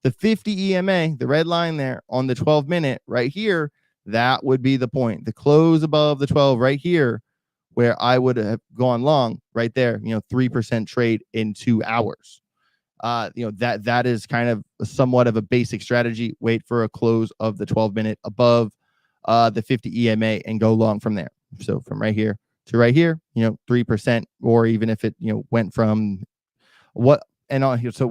the 50 EMA, the red line there on the 12 minute right here, that would be the point. The close above the 12 right here, where I would have gone long right there, 3% trade in 2 hours. That is kind of somewhat of a basic strategy. Wait for a close of the 12 minute above the 50 EMA and go long from there. So from right here to right here, 3%, or even if it, went from what and on here. So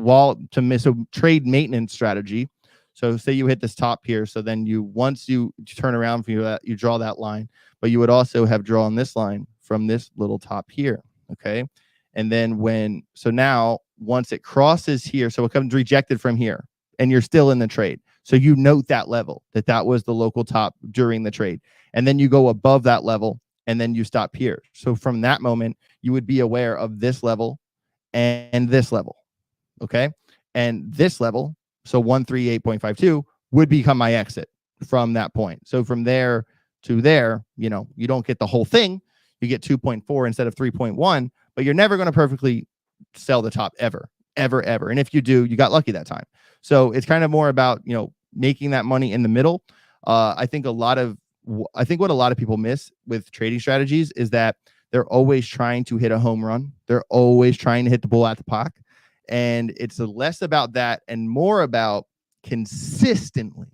trade maintenance strategy. So say you hit this top here. So then once you turn around from that, you draw that line, but you would also have drawn this line from this little top here. Okay. And then now once it crosses here, so it comes rejected from here and you're still in the trade. So you note that level, that was the local top during the trade. And then you go above that level and then you stop here. So from that moment, you would be aware of this level and this level. Okay. And this level, so 138.52 would become my exit from that point. So from there to there, you don't get the whole thing. You get 2.4 instead of 3.1, but you're never going to perfectly sell the top ever. And if you do, you got lucky that time. So it's kind of more about, making that money in the middle. I think what a lot of people miss with trading strategies is that they're always trying to hit a home run. They're always trying to hit the bull at the park. And it's less about that and more about consistently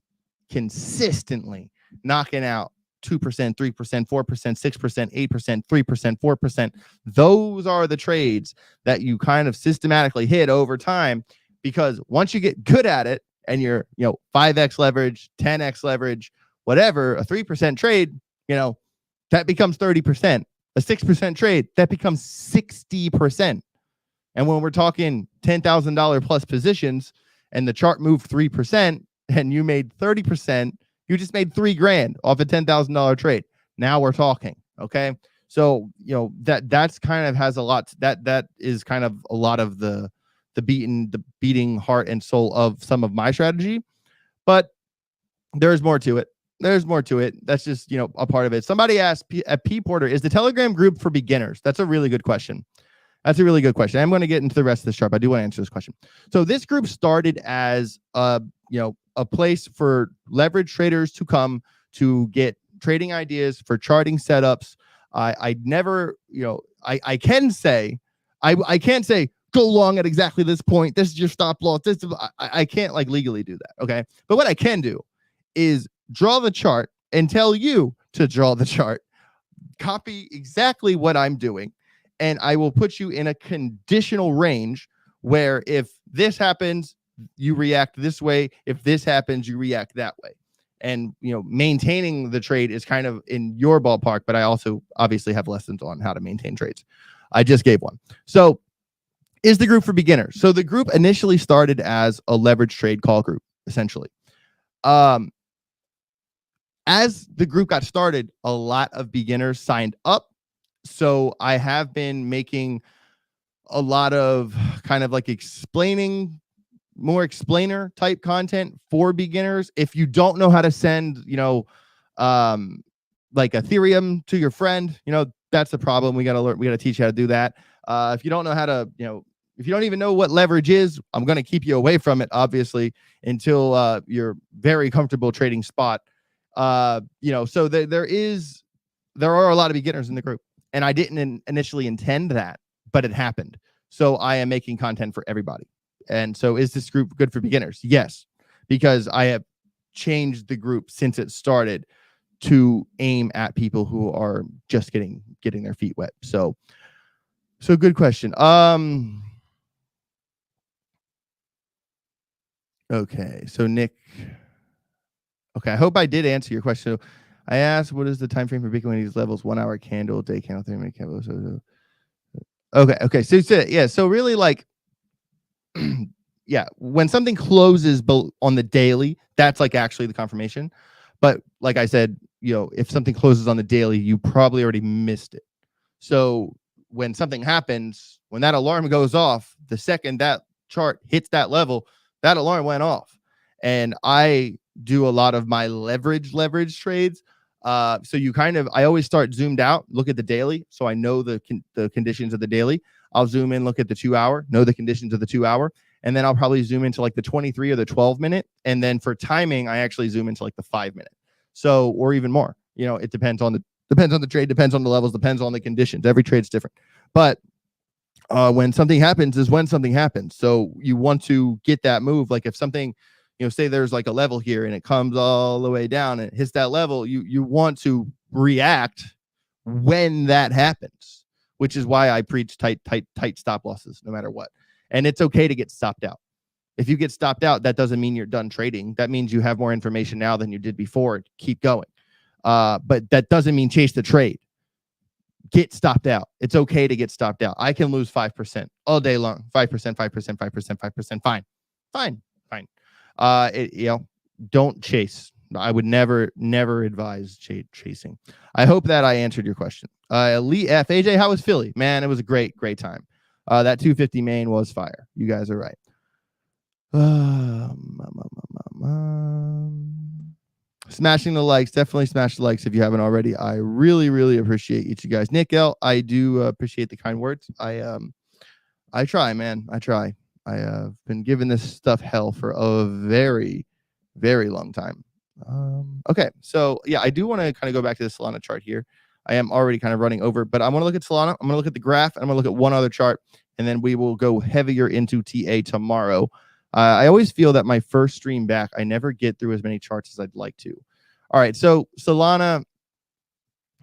knocking out 2%, 3%, 4%, 6%, 8%, 3%, 4%. Those are the trades that you kind of systematically hit over time, because once you get good at it and you're, 5x leverage, 10x leverage, whatever, a 3% trade, that becomes 30%. A 6% trade, that becomes 60%. And when we're talking $10,000 plus positions and the chart moved 3% and you made 30%, you just made $3,000 off a $10,000 trade. Now we're talking. Okay. So, that's kind of has a lot, that is kind of a lot of the beating heart and soul of some of my strategy, but there's more to it. That's just, a part of it. Somebody asked at P Porter, is the Telegram group for beginners? That's a really good question. I'm going to get into the rest of this chart, but I do want to answer this question. So this group started as a place for leverage traders to come to get trading ideas for charting setups. I never, I can't say go long at exactly this point. This is your stop loss. I can't legally do that. Okay. But what I can do is draw the chart and tell you to draw the chart, copy exactly what I'm doing, and I will put you in a conditional range where if this happens, you react this way. If this happens, you react that way. And, maintaining the trade is kind of in your ballpark, but I also obviously have lessons on how to maintain trades. I just gave one. So is the group for beginners? So the group initially started as a leverage trade call group, essentially. As the group got started, a lot of beginners signed up. So I have been making a lot of kind of more explainer type content for beginners. If you don't know how to send, Ethereum to your friend, that's the problem. We got to learn. We got to teach you how to do that. If you don't know how to, if you don't even know what leverage is, I'm going to keep you away from it, obviously, until you're very comfortable trading spot. So there are a lot of beginners in the group, and I didn't initially intend that, but it happened. So I am making content for everybody. And so is this group good for beginners? Yes, because I have changed the group since it started to aim at people who are just getting their feet wet. So good question. Okay, so Nick. Okay, I hope I did answer your question. So I asked, what is the time frame for Bitcoin? These levels: 1 hour candle, day candle, 3-minute candle. Okay. So yeah. So really, like, yeah, when something closes on the daily, that's like actually the confirmation. But like I said, if something closes on the daily, you probably already missed it. So when something happens, when that alarm goes off, the second that chart hits that level, that alarm went off. And I do a lot of my leverage trades. So I always start zoomed out, look at the daily, so I know the conditions of the daily. I'll zoom in, look at the 2 hour, know the conditions of the 2 hour, and then I'll probably zoom into like the 23 or the 12-minute. And then for timing, I actually zoom into like the 5-minute. So, or even more. It depends on the trade, depends on the levels, depends on the conditions. Every trade's different. But when something happens is when something happens. So you want to get that move. Like if something, say there's like a level here and it comes all the way down and it hits that level, you want to react when that happens, which is why I preach tight stop losses no matter what. And it's okay to get stopped out. If you get stopped out, that doesn't mean you're done trading. That means you have more information now than you did before. Keep going. But that doesn't mean chase the trade. Get stopped out. It's okay to get stopped out. I can lose 5% all day long. 5%, 5%, 5%, 5%. Fine. Don't chase. I would never advise chasing. I hope that I answered your question. Lee F. AJ, how was Philly? Man, it was a great time. That 250 main was fire. You guys are right. Smashing the likes. Definitely smash the likes if you haven't already. I really appreciate each of you guys. Nick L, I do appreciate the kind words. I try, man. I try. I have been giving this stuff hell for a very long time. Okay, so yeah, I do want to kind of go back to the Solana chart here. I am already kind of running over, but I want to look at Solana. I'm going to look at the graph, and I'm going to look at one other chart, and then we will go heavier into TA tomorrow. I always feel that my first stream back, I never get through as many charts as I'd like to. All right, so Solana.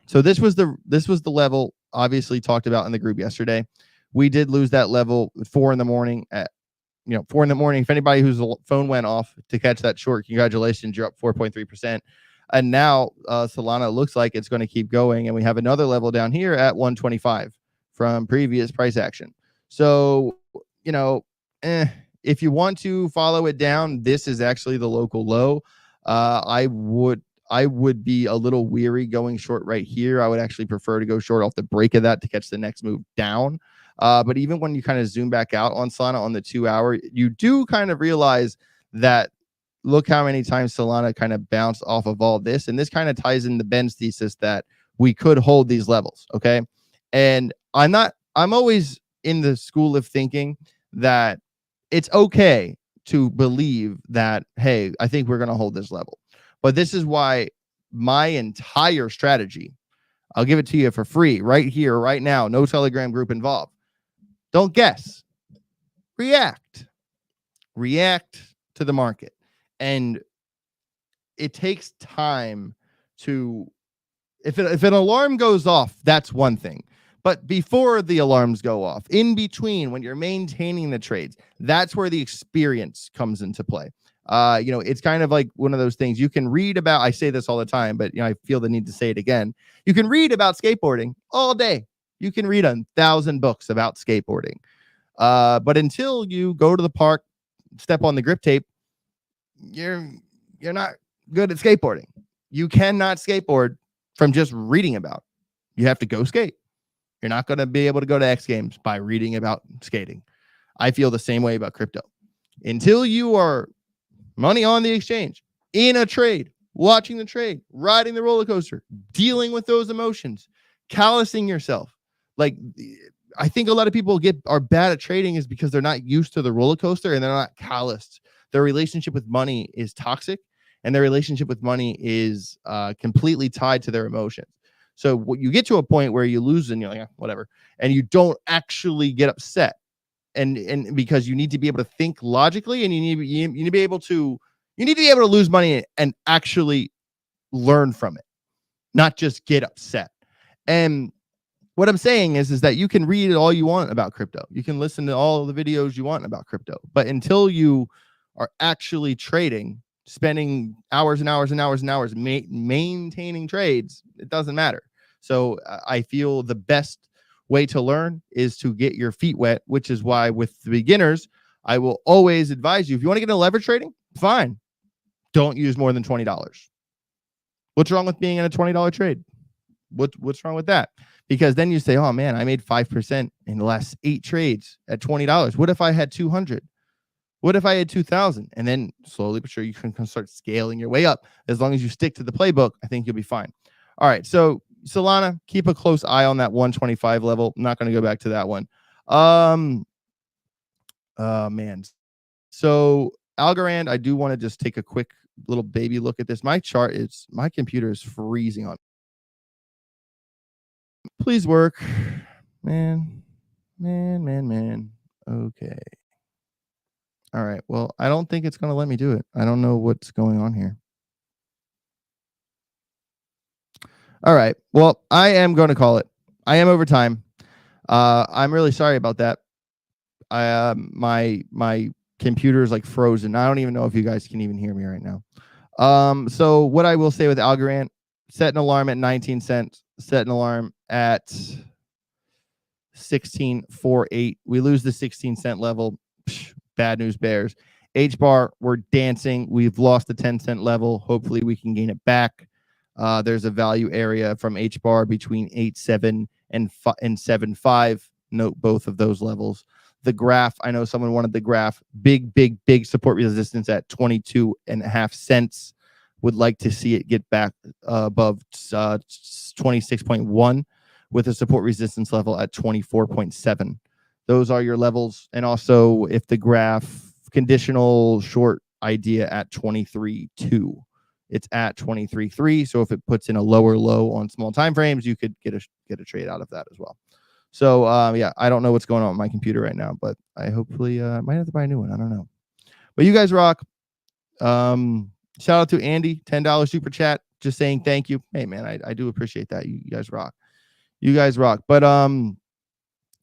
So this was the level obviously talked about in the group yesterday. We did lose that level at 4 in the morning. At 4 in the morning. If anybody whose phone went off to catch that short, congratulations, you're up 4.3%. And now Solana looks like it's going to keep going, and we have another level down here at 125 from previous price action. So if you want to follow it down, this is actually the local low. I would be a little weary going short right here. I would actually prefer to go short off the break of that to catch the next move down. But even when you kind of zoom back out on Solana on the 2 hour, you do kind of realize that look how many times Solana kind of bounced off of all this. And this kind of ties in the Ben's thesis that we could hold these levels. Okay. And I'm always in the school of thinking that it's okay to believe that, hey, I think we're going to hold this level. But this is why my entire strategy, I'll give it to you for free right here, right now. No Telegram group involved. Don't guess. React to the market. And it takes time to, if an alarm goes off, that's one thing. But before the alarms go off, in between, when you're maintaining the trades, that's where the experience comes into play. It's kind of like one of those things you can read about. I say this all the time, but I feel the need to say it again. You can read about skateboarding all day. You can read 1,000 books about skateboarding. But until you go to the park, step on the grip tape, you're not good at skateboarding. You cannot skateboard from just reading about. You have to go skate. You're not going to be able to go to X Games by reading about skating. I feel the same way about crypto. Until you are money on the exchange, in a trade, watching the trade, riding the roller coaster, dealing with those emotions, callousing yourself. Like, I think a lot of people are bad at trading is because they're not used to the roller coaster and they're not calloused. Their relationship with money is toxic, and their relationship with money is completely tied to their emotions. So you get to a point where you lose and you're like, whatever, and you don't actually get upset, and because you need to be able to think logically, and you need to be able to lose money and actually learn from it, not just get upset. And what I'm saying is that you can read all you want about crypto. You can listen to all the videos you want about crypto. But until you are actually trading, spending hours and hours and hours and hours maintaining trades, it doesn't matter. So I feel the best way to learn is to get your feet wet, which is why with the beginners, I will always advise you, if you want to get into leverage trading, fine. Don't use more than $20. What's wrong with being in a $20 trade? What's wrong with that? Because then you say, oh man, I made 5% in the last 8 trades at $20. What if I had 200? What if I had 2,000? And then slowly but sure, you can start scaling your way up. As long as you stick to the playbook, I think you'll be fine. All right. So Solana, keep a close eye on that 125 level. I'm not going to go back to that one. Man. So Algorand, I do want to just take a quick little baby look at this. My computer is freezing on. Please work. Man. Okay. All right. Well, I don't think it's going to let me do it. I don't know what's going on here. All right. Well, I am going to call it. I am over time. I'm really sorry about that. My computer is like frozen. I don't even know if you guys can even hear me right now. So what I will say with Algorand, set an alarm at 19 cents, set an alarm at 16.48. We lose the 16-cent level. Psh, bad news bears. H-bar, we're dancing. We've lost the 10-cent level. Hopefully we can gain it back. There's a value area from H-bar between 8.7 and 7.5. Note both of those levels. The graph, I know someone wanted the graph. Big support resistance at 22.5 cents. Would like to see it get back above 26.1 with a support resistance level at 24.7. Those are your levels. And also if the graph conditional short idea at 23.2. It's at 23.3. So if it puts in a lower low on small time frames, you could get a trade out of that as well. So yeah, I don't know what's going on with my computer right now, but I hopefully might have to buy a new one. I don't know. But you guys rock. Shout out to Andy, $10 super chat, just saying thank you. Hey man, I do appreciate that. You guys rock. You guys rock. But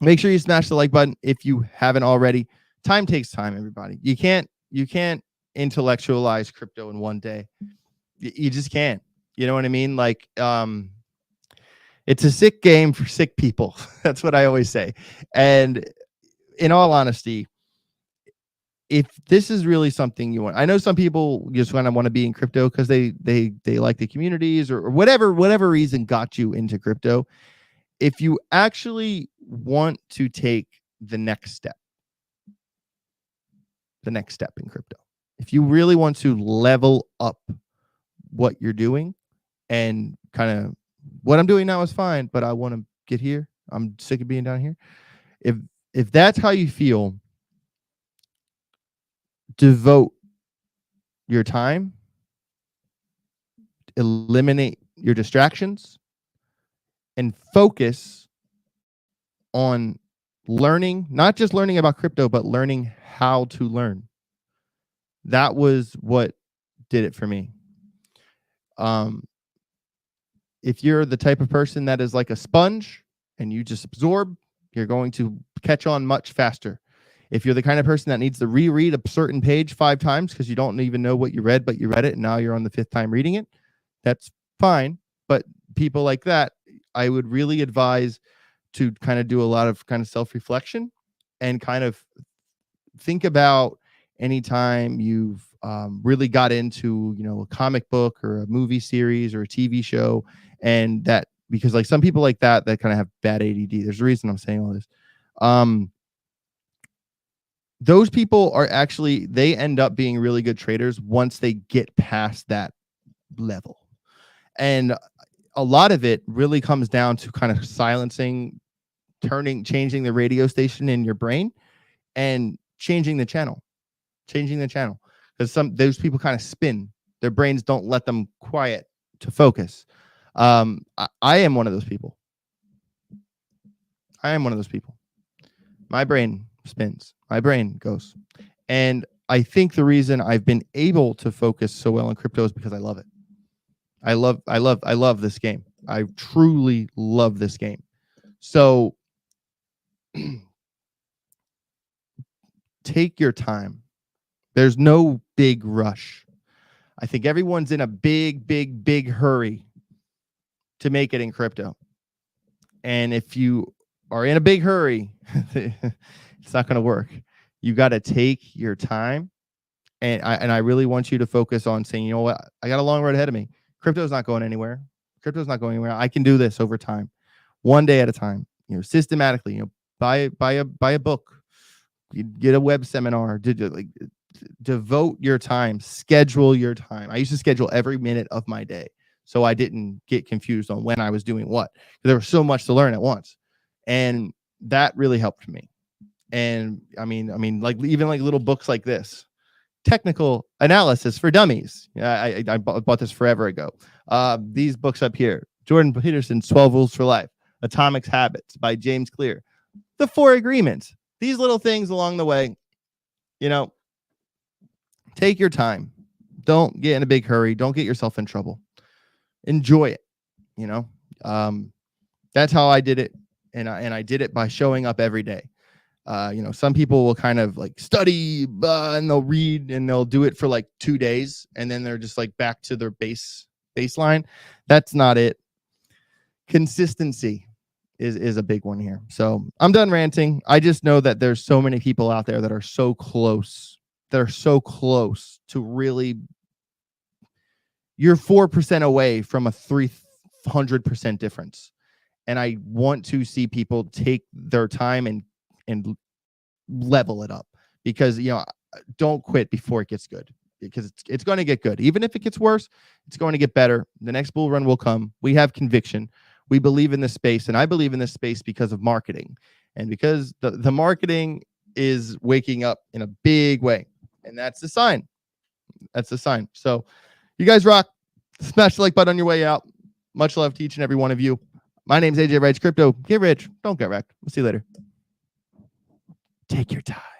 make sure you smash the like button if you haven't already. Time takes time, everybody. You can't intellectualize crypto in one day. You just can't. You know what I mean? Like it's a sick game for sick people. That's what I always say. And in all honesty, if this is really something you want, I know some people just want to be in crypto because they like the communities or whatever reason got you into crypto. If you actually want to take the next step in crypto, if you really want to level up what you're doing and kind of what I'm doing now is fine, but I want to get here. I'm sick of being down here. If that's how you feel, devote your time, eliminate your distractions, and focus on learning, not just learning about crypto, but learning how to learn. That was what did it for me. If you're the type of person that is like a sponge and you just absorb, you're going to catch on much faster. If you're the kind of person that needs to reread a certain page 5 times because you don't even know what you read, but you read it and now you're on the 5th time reading it, that's fine. But people like that, I would really advise to kind of do a lot of kind of self-reflection and kind of think about anytime you've really got into, a comic book or a movie series or a TV show, and that because like some people like that kind of have bad ADD. There's a reason I'm saying all this. Those people are actually, they end up being really good traders once they get past that level. And a lot of it really comes down to kind of silencing, changing the radio station in your brain and changing the channel. Because those people kind of spin. Their brains don't let them quiet to focus. I am one of those people. My brain spins. My brain goes. And I think the reason I've been able to focus so well on crypto is because I love it. I love this game. I truly love this game. So take your time. There's no big rush. I think everyone's in a big hurry to make it in crypto. And if you are in a big hurry, it's not going to work. You got to take your time. And I really want you to focus on saying, you know what, I got a long road ahead of me. Crypto's not going anywhere. Crypto's not going anywhere. I can do this over time, one day at a time. You know, systematically. You know, buy a book, you get a web seminar. Devote your time. Schedule your time. I used to schedule every minute of my day, so I didn't get confused on when I was doing what. There was so much to learn at once, and that really helped me. And I mean, like even like little books like this. Technical Analysis for Dummies. I bought this forever ago. These books up here. Jordan Peterson's 12 Rules for Life. Atomic Habits by James Clear. The 4 Agreements. These little things along the way. You know, take your time. Don't get in a big hurry. Don't get yourself in trouble. Enjoy it. You know, that's how I did it. And I did it by showing up every day. You know, some people will kind of like study and they'll read and they'll do it for like 2 days and then they're just like back to their baseline. That's not it. Consistency is a big one here. So I'm done ranting. I just know that there's so many people out there that are so close, to really, you're 4% away from a 300% difference. And I want to see people take their time and level it up, because, you know, don't quit before it gets good, because it's going to get good. Even if it gets worse, it's going to get better. The next bull run will come. We have conviction. We believe in this space, and I believe in this space because of marketing, and because the marketing is waking up in a big way, and that's the sign. That's the sign. So you guys rock. Smash the like button on your way out. Much love to each and every one of you. My name's AJ Writes Crypto. Get rich. Don't get wrecked. We'll see you later. Take your time.